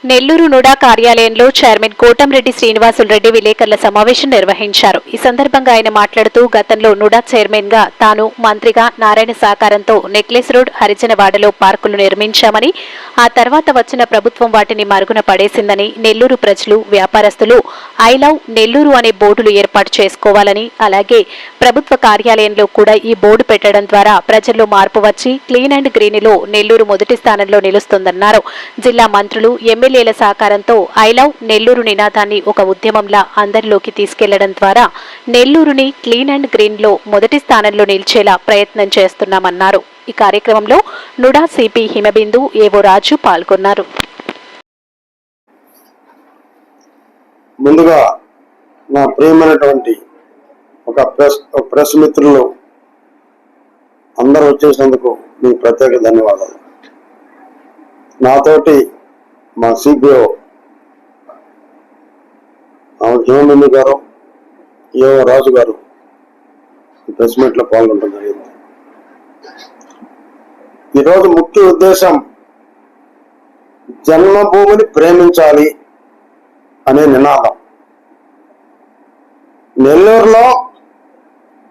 Nellore NUDA కార్యాలయంలో chairman Kotamreddy Srinivasulu Reddy విలేకరుల సమావేశం నిర్వహించారు. ఈ సందర్భంగా ఆయన మాట్లాడుతూ గతంలో నుడా చైర్మన్ గా తాను మంత్రిగా నారాయణ సహకారంతో నెక్లెస్ రోడ్ హరిజనవాడలో పార్కులు నిర్మించామని, ఆ తర్వాత వచ్చిన ప్రభుత్వం వాటిని మరుగున పడేసిందని, నెల్లూరు ప్రజలు వ్యాపారస్తులు ఐ లవ్ నెల్లూరు అనే బోర్డులు ఏర్పాటు చేసుకోవాలని, అలాగే ప్రభుత్వ కార్యాలయంలో కూడా ఈ బోర్డు పెట్టడం ద్వారా ప్రజల్లో మార్పు వచ్చి క్లీన్ అండ్ గ్రీన్ లో నెల్లూరు మొదటి స్థానంలో నిలుస్తుందన్నారు. జిల్లా మంత్రులు ఎమ్మెల్యేల సహకారంతో ఐ లవ్ నెల్లూరు నినాదాన్ని ఒక ఉద్యమంలా అందరిలోకి తీసుకెళ్లడం ద్వారా నెల్లూరుని క్లీన్ అండ్ గ్రీన్ లో మొదటి స్థానంలో నిలిచేలా ప్రయత్నం చేస్తున్నామన్నారు. ఈ కార్యక్రమంలో నుడా సిపి హిమబిందు, ఏవో రాజు పాల్గొన్నారు. ముందుగా నా ప్రియమైనటువంటి ఒక ప్రెస్ మిత్రులు అందరూ వచ్చేసినందుకు మీకు ప్రత్యేక ధన్యవాదాలు. నాతోటి మా సిపిఓ హిమబిందు గారు, ఏవో రాజు గారు ప్రెస్ మీట్ లో పాల్గొనడం జరిగింది. ఈరోజు ముఖ్య ఉద్దేశం జన్మభూమిని ప్రేమించాలి అనే నినాదం.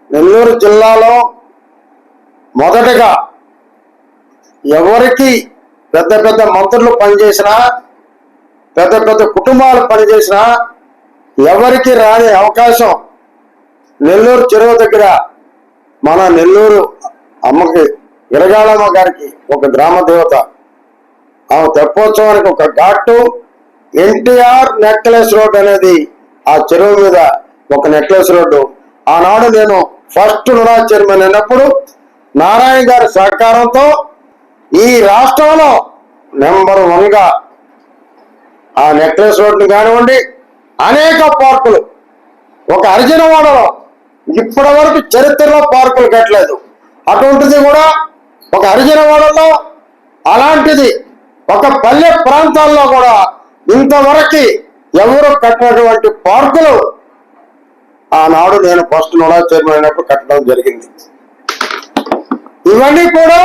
నెల్లూరు జిల్లాలో మొదటగా ఎవరికి పెద్ద పెద్ద మంత్రులు పనిచేసినా, పెద్ద పెద్ద కుటుంబాలు పనిచేసినా ఎవరికి రాని అవకాశం నెల్లూరు చెరువు దగ్గర మన నెల్లూరు అమ్మకి ఇరగాళమ్మ గారికి ఒక గ్రామ దేవత, ఆమె తెప్పోత్సవానికి ఒక ఘాటు ఎన్టీఆర్ నెక్లెస్ రోడ్ అనేది ఆ చెరువు మీద ఒక నెక్లెస్ రోడ్డు. ఆనాడు నేను ఫస్ట్ నుడా చైర్మన్ అయినప్పుడు నారాయణ గారి సహకారంతో ఈ రాష్ట్రంలో నెంబర్ 1 గా ఆ నెక్లెస్ రోడ్డు కానివ్వండి, అనేక పార్కులు, ఒక హరిజనవాడలో ఇప్పటి వరకు చరిత్రలో పార్కులు కట్టలేదు. అటువంటిది కూడా ఒక హరిజనవాడలో, అలాంటిది ఒక పల్లె ప్రాంతాల్లో కూడా ఇంతవరకు ఎవరు కట్టినటువంటి పార్కులు ఆనాడు నేను ఫస్ట్ నుడా చైర్మన్ అయినప్పుడు కట్టడం జరిగింది. ఇవన్నీ కూడా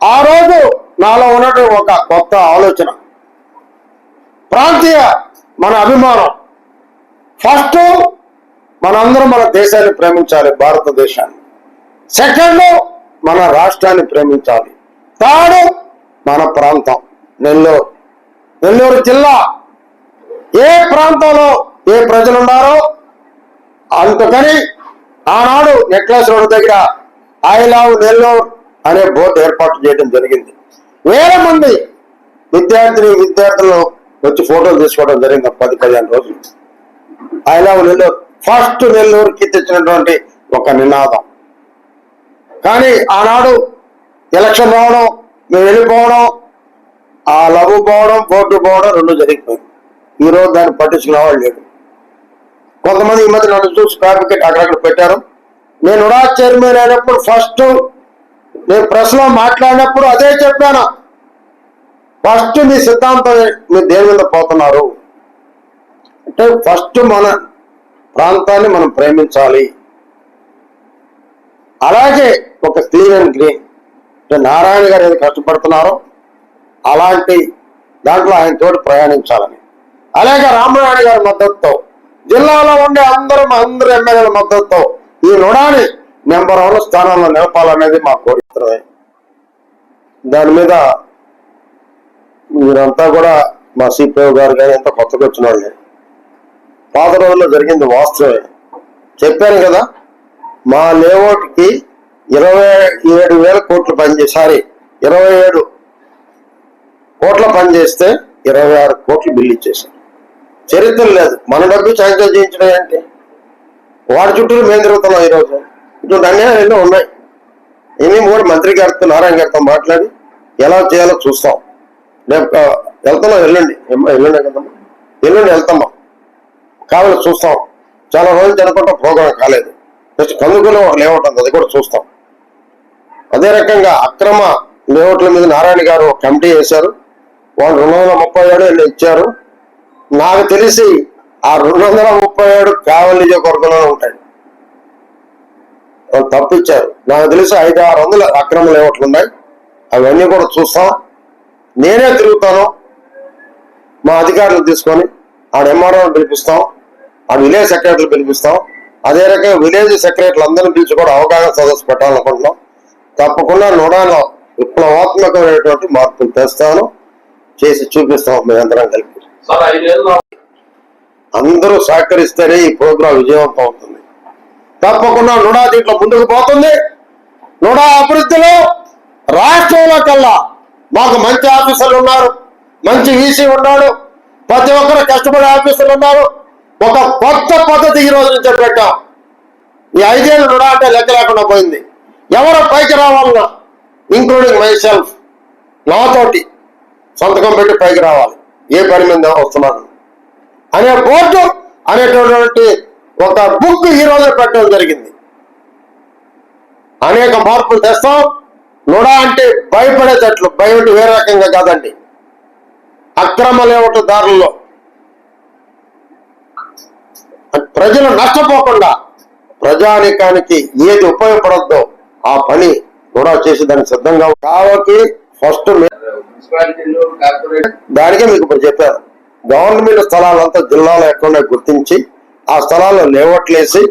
ఆ రోజు నాలో ఉన్నట్టు ఒక కొత్త ఆలోచన, ప్రాంతీయ మన అభిమానం. ఫస్ట్ మనందరం మన దేశాన్ని ప్రేమించాలి, భారతదేశాన్ని. సెకండ్ మన రాష్ట్రాన్ని ప్రేమించాలి. థర్డ్ మన ప్రాంతం నెల్లూరు జిల్లా ఏ ప్రాంతంలో ఏ ప్రజలు ఉన్నారో అందుకని ఆనాడు నెక్లెస్ రోడ్ దగ్గర ఐ లవ్ నెల్లూరు అనే బోర్డు ఏర్పాటు చేయడం జరిగింది. వేల మంది విద్యార్థులు వచ్చి ఫోటోలు తీసుకోవడం జరిగింది. 10-15 రోజులు. ఐ లవ్ నెల్లూరు ఫస్ట్ నెల్లూరుకి తెచ్చినటువంటి ఒక నినాదం. కానీ ఆనాడు ఎలక్షన్ రావడం, మేము వెళ్ళిపోవడం, ఆ లవ్ పోవడం, బోర్డు పోవడం రెండు జరిగిపోయింది. ఈరోజు దాన్ని పట్టించుకునే వాళ్ళు లేడు. కొంతమంది ఈ మధ్య నన్ను చూసి కాపీకెట్ అక్కడక్కడ పెట్టారు. నేను నుడా చైర్మన్ అయినప్పుడు ఫస్ట్ నేను ప్రెస్ లో మాట్లాడినప్పుడు అదే చెప్పాను. ఫస్ట్ మీ సిద్ధాంతం మీరు దేని మీద పోతున్నారు అంటే ఫస్ట్ మన ప్రాంతాన్ని మనం ప్రేమించాలి. అలాగే ఒక క్లీన్ అండ్ గ్రీన్ అంటే నారాయణ గారు ఏది కష్టపడుతున్నారో అలాంటి దాంట్లో ఆయన తోటి ప్రయాణించాలని, అలాగే రామనారాయణ గారి మద్దతుతో, జిల్లాలో ఉండే అందరూ ఎమ్మెల్యేల మద్దతుతో ఈ నుడాని నెంబర్ 1 స్థానంలో నిలపాలనేది మా కోరిక. దాని మీద మీరంతా కూడా మా సిపిఓ గారు కానీ ఎంత కొత్తగా వచ్చిన వాళ్ళే, పాత రోజుల్లో జరిగింది వాస్తవమే. చెప్పాను కదా, మా లేఅవుట్కి 27,000 కోట్లు పనిచేసారి 27 కోట్ల పనిచేస్తే 26 కోట్లు బిల్లు ఇచ్చేసారు. చరిత్ర లేదు. మన డబ్బు శాంక్షన్ చేయించడం ఏంటి? వాడి చుట్టూ మేము తిరుగుతున్నాం. ఈరోజు ఇటువంటి అన్యాయాలు ఎన్నో ఉన్నాయి. ఇవి కూడా మంత్రి గారితో, నారాయణ గారితో మాట్లాడి ఎలా చేయాలో చూస్తాం. రేపు వెళ్తున్నాం, ఎల్లుండి కదమ్మా, ఎల్లుండి వెళ్తామా, కావాలి చూస్తాం. చాలా రోజులు అనుకుంటాం, ప్రోగ్రాం కాలేదు. జస్ట్ కందుకులో లేఅవుట్ ఉంది, అది కూడా చూస్తాం. అదే రకంగా అక్రమ లేఅవుట్ల మీద నారాయణ గారు కమిటీ వేశారు. వాళ్ళు 237 ఇచ్చారు. నాకు తెలిసి ఆ 237 కావలి నియోజకవర్గంలో ఉంటాయి. వాళ్ళు తప్పిచ్చారు. నాకు తెలిసి 500-600 అక్రమ లేఅవుట్లు ఉన్నాయి. అవన్నీ కూడా చూస్తాం. నేనే తిరుగుతాను. మా అధికారులు తీసుకొని ఆడ ఎంఆర్ఓ పిలిపిస్తాం, ఆడ విలేజ్ సెక్రటరీలు పిలిపిస్తాం, అదే రకంగా విలేజ్ సెక్రటరీలు అందరినీ పిలిచి కూడా అవగాహన సదస్సు పెట్టాలనుకుంటున్నాం. తప్పకుండా నుడాలో విప్లవాత్మకమైనటువంటి మార్పులు తెస్తాను, చేసి చూపిస్తాం. మేమందరం కలిపి అందరూ సహకరిస్తేనే ఈ ప్రోగ్రాం విజయవంతం అవుతుంది. తప్పకుండా నుడా దీంట్లో ముందుకు పోతుంది. నుడా అభివృద్ధిలో రాష్ట్రంలో కల్లా మాకు మంచి ఆఫీసర్లు ఉన్నారు, మంచి వీసీ ఉన్నాడు, ప్రతి ఒక్కరు కష్టపడే ఆఫీసర్లు ఉన్నారు. ఒక కొత్త పద్ధతి ఈ రోజు నుంచి పెట్టాం. ఈ 5 ఏళ్ళు నుడా అంటే లెక్క లేకుండా పోయింది. ఎవరు పైకి రావాలన్నా ఇంక్లూడింగ్ మై సెల్ఫ్, నాతోటి సంతకం పెట్టి పైకి రావాలి, ఏ పని మీద వస్తున్నాను అనే బోర్డు అనేటటువంటి ఒక బుక్ ఈ రోజు పెట్టడం జరిగింది. అనేక మార్పులు తెస్తాం. నుడా అంటే భయపడేటట్లు, భయం వేరే రకంగా కాదండి. అక్రమ లేఅవుట్ దారుల్లో ప్రజలు నష్టపోకుండా ప్రజానికానికి ఏది ఉపయోగపడద్దో ఆ పని కూడా చేసి దానికి సిద్ధంగా కావకి ఫస్ట్ దానికే మీకు ఇప్పుడు చెప్పాను. గవర్నమెంట్ స్థలాలంతా జిల్లాలో ఎక్కడ గుర్తించి ఆ స్థలాల్లో లేఅవుట్లేసి